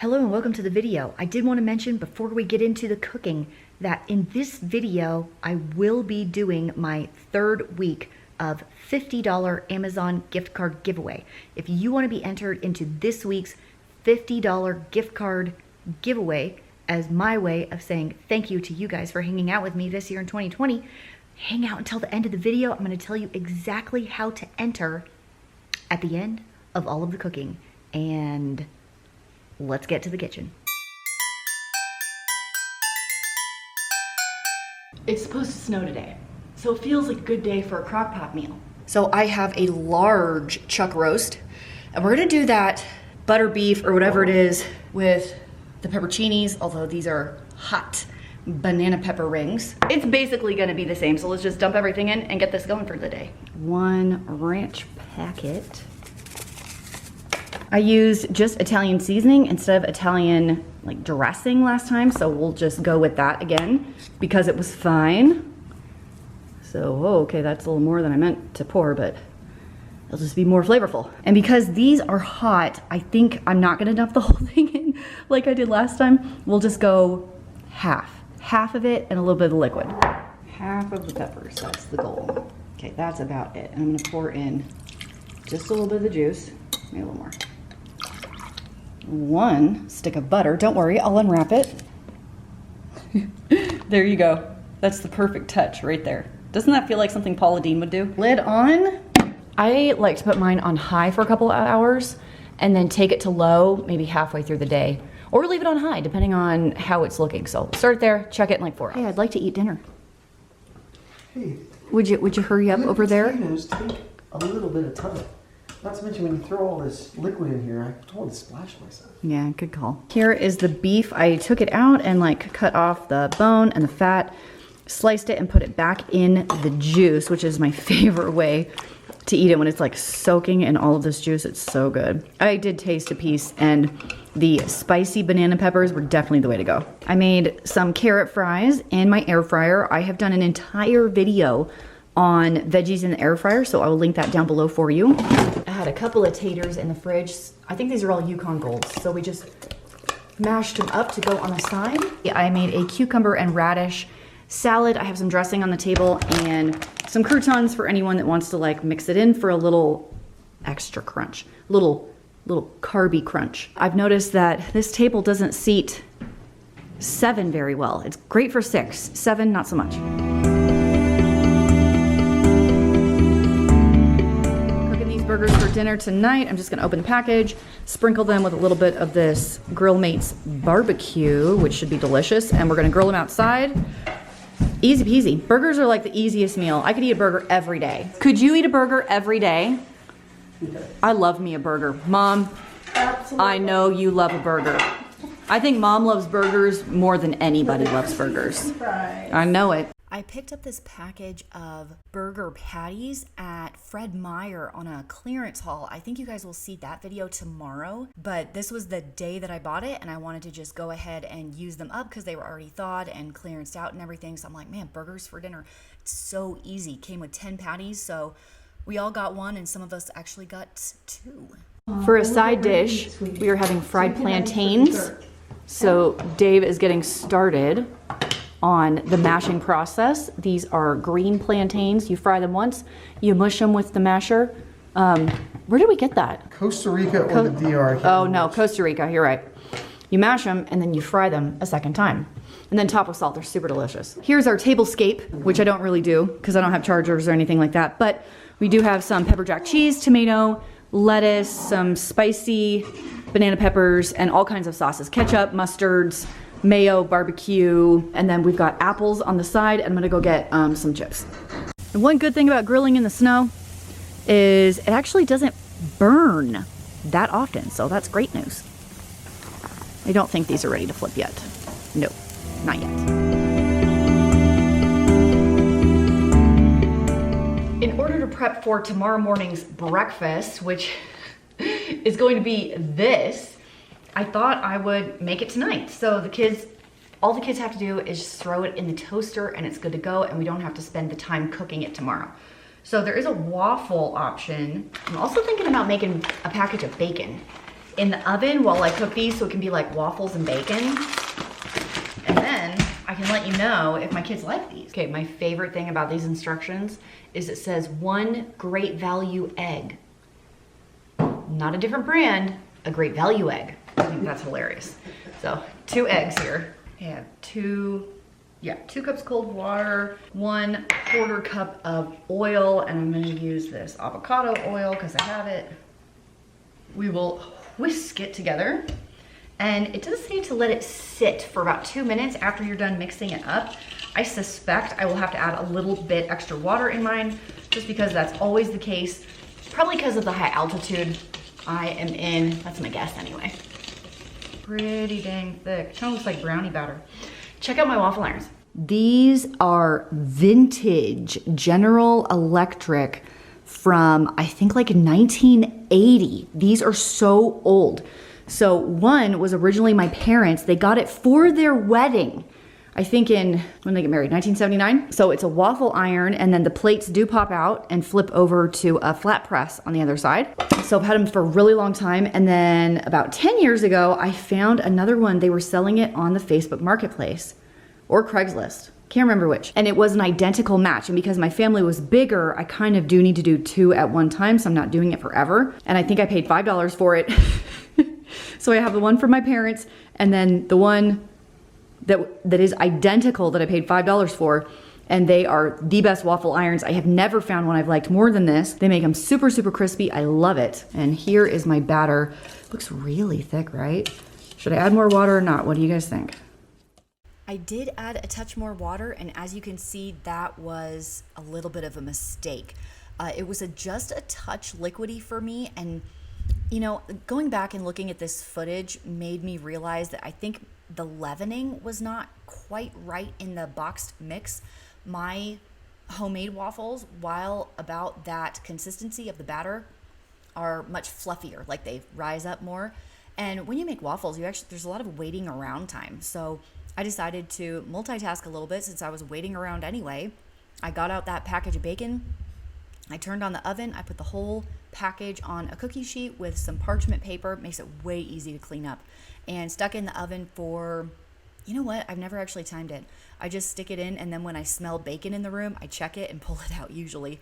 Hello and welcome to the video. I did want to mention before we get into the cooking that in this video, I will be doing my third week of $50 Amazon gift card giveaway. If you want to be entered into this week's $50 gift card giveaway as my way of saying thank you to you guys for hanging out with me this year in 2020, hang out until the end of the video. I'm going to tell you exactly how to enter at the end of all of the cooking. And let's get to the kitchen. It's supposed to snow today, so it feels like a good day for a crock pot meal. So I have a large chuck roast, and we're gonna do that butter beef or whatever it is with the pepperoncinis, although these are hot banana pepper rings. It's basically gonna be the same, so let's just dump everything in and get this going for the day. One ranch packet. I used just Italian seasoning instead of Italian like dressing last time, so we'll just go with that again because it was fine. So, okay, that's a little more than I meant to pour, but it'll just be more flavorful. And because these are hot, I think I'm not gonna dump the whole thing in like I did last time. We'll just go half of it and a little bit of the liquid. Half of the peppers, that's the goal. Okay, that's about it. And I'm gonna pour in just a little bit of the juice, maybe a little more. One stick of butter. Don't worry, I'll unwrap it. There you go. That's the perfect touch right there. Doesn't that feel like something Paula Deen would do? Lid on. I like to put mine on high for a couple of hours and then take it to low maybe halfway through the day, or leave it on high depending on how it's looking. So start there, check it in like 4 hours. Hey, I'd like to eat dinner. Hey, would you hurry up over there? Potatoes take a little bit of time. Not to mention when you throw all this liquid in here, I don't want to splash myself. Yeah, good call. Here is the beef. I took it out and like cut off the bone and the fat, sliced it and put it back in the juice, which is my favorite way to eat it when it's like soaking in all of this juice. It's so good. I did taste a piece and the spicy banana peppers were definitely the way to go. I made some carrot fries in my air fryer. I have done an entire video on veggies in the air fryer, so I will link that down below for you. I had a couple of taters in the fridge. I think these are all Yukon Golds, so we just mashed them up to go on the side. I made a cucumber and radish salad. I have some dressing on the table and some croutons for anyone that wants to like mix it in for a little extra crunch, little carby crunch. I've noticed that this table doesn't seat 7 very well. It's great for 6, 7 not so much. Burgers for dinner tonight. I'm just gonna open the package, sprinkle them with a little bit of this Grill Mates barbecue, which should be delicious, and we're gonna grill them outside. Easy peasy. Burgers are like the easiest meal. I could eat a burger every day. Could you eat a burger every day? Yeah. I love me a burger. Mom, absolutely. I know you love a burger. I think Mom loves burgers more than anybody loves burgers. I know it. I picked up this package of burger patties at Fred Meyer on a clearance haul. I think you guys will see that video tomorrow, but this was the day that I bought it and I wanted to just go ahead and use them up because they were already thawed and clearanced out and everything. So I'm like, man, burgers for dinner. It's so easy. Came with 10 patties, so we all got one and some of us actually got 2. For a side dish, we are having fried plantains. So Dave is getting started on the mashing process. These are green plantains. You fry them once, you mush them with the masher. Where did we get that? Costa Rica or the DR? Oh no, Costa Rica, you're right. You mash them and then you fry them a second time. And then top with salt, they're super delicious. Here's our tablescape, which I don't really do because I don't have chargers or anything like that, but we do have some pepper jack cheese, tomato, lettuce, some spicy banana peppers, and all kinds of sauces. Ketchup, mustards, mayo, barbecue, and then we've got apples on the side. I'm gonna go get some chips. And one good thing about grilling in the snow is it actually doesn't burn that often, so that's great news. I don't think these are ready to flip yet. No, not yet. In order to prep for tomorrow morning's breakfast, which is going to be this, I thought I would make it tonight. So all the kids have to do is just throw it in the toaster and it's good to go, and we don't have to spend the time cooking it tomorrow. So there is a waffle option. I'm also thinking about making a package of bacon. in the oven while I cook these so it can be like waffles and bacon. And then I can let you know if my kids like these. Okay, my favorite thing about these instructions is it says 1 great value egg. Not a different brand, a great value egg. I think that's hilarious. So 2 eggs here. I have 2 cups cold water, 1/4 cup of oil, and I'm gonna use this avocado oil because I have it. We will whisk it together. And it does need to let it sit for about 2 minutes after you're done mixing it up. I suspect I will have to add a little bit extra water in mine, just because that's always the case. Probably because of the high altitude I am in. That's my guess anyway. Pretty dang thick. Kind of looks like brownie batter. Check out my waffle irons. These are vintage General Electric from, I think, like 1980. These are so old. So one was originally my parents. They got it for their wedding. I think when they get married, 1979. So it's a waffle iron, and then the plates do pop out and flip over to a flat press on the other side. So I've had them for a really long time. And then about 10 years ago, I found another one. They were selling it on the Facebook Marketplace or Craigslist. Can't remember which. And it was an identical match. And because my family was bigger, I kind of do need to do 2 at one time. So I'm not doing it forever. And I think I paid $5 for it. So I have the one for my parents, and then the one that is identical that I paid $5 for, and they are the best waffle irons. I have never found one I've liked more than this. They make them super, super crispy. I love it. And here is my batter. Looks really thick, right? Should I add more water or not? What do you guys think? I did add a touch more water, and as you can see, that was a little bit of a mistake. It was just a touch liquidy for me, and you know, going back and looking at this footage made me realize that I think the leavening was not quite right in the boxed mix. My homemade waffles, while about that consistency of the batter, are much fluffier, like they rise up more. And when you make waffles, there's a lot of waiting around time. So I decided to multitask a little bit since I was waiting around anyway. I got out that package of bacon. I turned on the oven. I put the whole package on a cookie sheet with some parchment paper. Makes it way easy to clean up. And stuck in the oven for, you know what? I've never actually timed it. I just stick it in, and then when I smell bacon in the room, I check it and pull it out usually.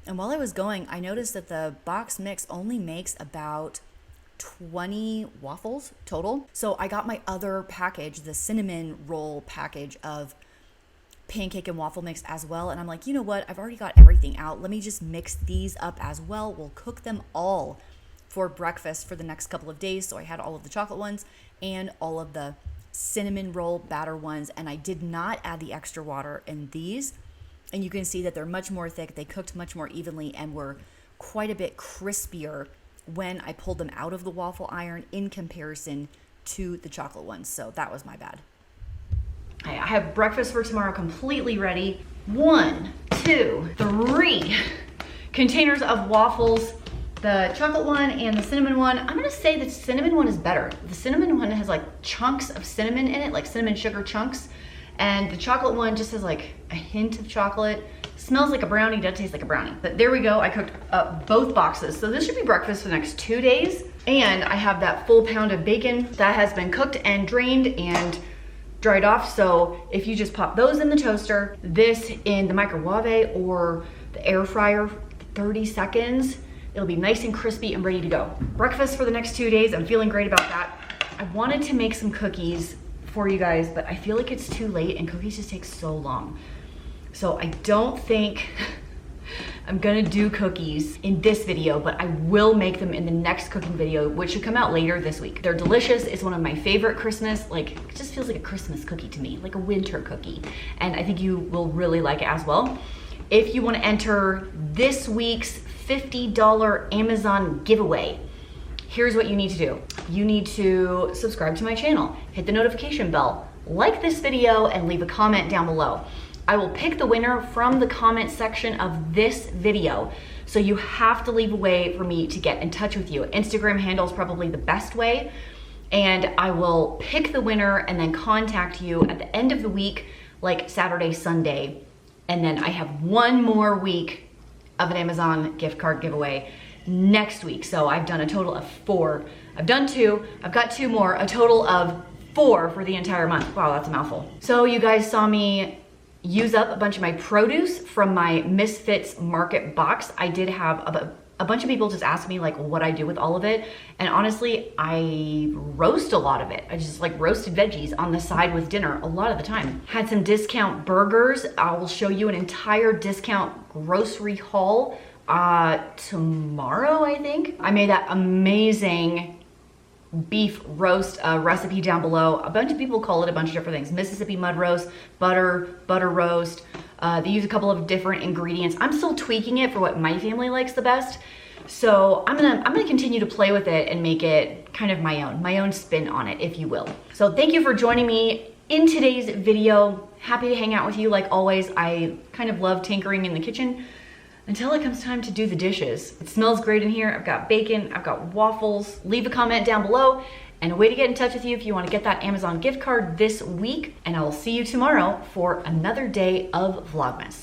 And while I was going, I noticed that the box mix only makes about 20 waffles total. So I got my other package, the cinnamon roll package of pancake and waffle mix as well. And I'm like, you know what? I've already got everything out. Let me just mix these up as well. We'll cook them all for breakfast for the next couple of days. So I had all of the chocolate ones and all of the cinnamon roll batter ones. And I did not add the extra water in these. And you can see that they're much more thick. They cooked much more evenly and were quite a bit crispier when I pulled them out of the waffle iron in comparison to the chocolate ones. So that was my bad. I have breakfast for tomorrow completely ready. 1, 2, 3 containers of waffles. The chocolate one and the cinnamon one. I'm gonna say the cinnamon one is better. The cinnamon one has like chunks of cinnamon in it, like cinnamon sugar chunks. And the chocolate one just has like a hint of chocolate. Smells like a brownie, doesn't taste like a brownie. But there we go, I cooked up both boxes. So this should be breakfast for the next 2 days. And I have that full pound of bacon that has been cooked and drained and dried off. So if you just pop those in the toaster, this in the microwave or the air fryer, 30 seconds, it'll be nice and crispy and ready to go. Breakfast for the next 2 days, I'm feeling great about that. I wanted to make some cookies for you guys, but I feel like it's too late and cookies just take so long. So I don't think I'm gonna do cookies in this video, but I will make them in the next cooking video, which should come out later this week. They're delicious. It's one of my favorite Christmas, like it just feels like a Christmas cookie to me, like a winter cookie. And I think you will really like it as well. If you wanna enter this week's $50 Amazon giveaway, here's what you need to do. You need to subscribe to my channel, hit the notification bell, like this video, and leave a comment down below. I will pick the winner from the comment section of this video. So you have to leave a way for me to get in touch with you. Instagram handle is probably the best way. And I will pick the winner and then contact you at the end of the week, like Saturday, Sunday. And then I have one more week of an Amazon gift card giveaway. next week. So I've done a total of 4. I've done 2, I've got 2 more, a total of 4 for the entire month. Wow, that's a mouthful. So you guys saw me use up a bunch of my produce from my Misfits Market box. I did have a bunch of people just ask me like what I do with all of it. And honestly, I roast a lot of it. I just like roasted veggies on the side with dinner a lot of the time. Had some discount burgers. I will show you an entire discount grocery haul tomorrow, I think. I made that amazing beef roast recipe down below. A bunch of people call it a bunch of different things. Mississippi mud roast, butter roast. They use a couple of different ingredients. I'm still tweaking it for what my family likes the best. So I'm gonna continue to play with it and make it kind of my own spin on it, if you will. So thank you for joining me in today's video. Happy to hang out with you like always. I kind of love tinkering in the kitchen until it comes time to do the dishes. It smells great in here. I've got bacon, I've got waffles. Leave a comment down below and a way to get in touch with you if you want to get that Amazon gift card this week. And I will see you tomorrow for another day of Vlogmas.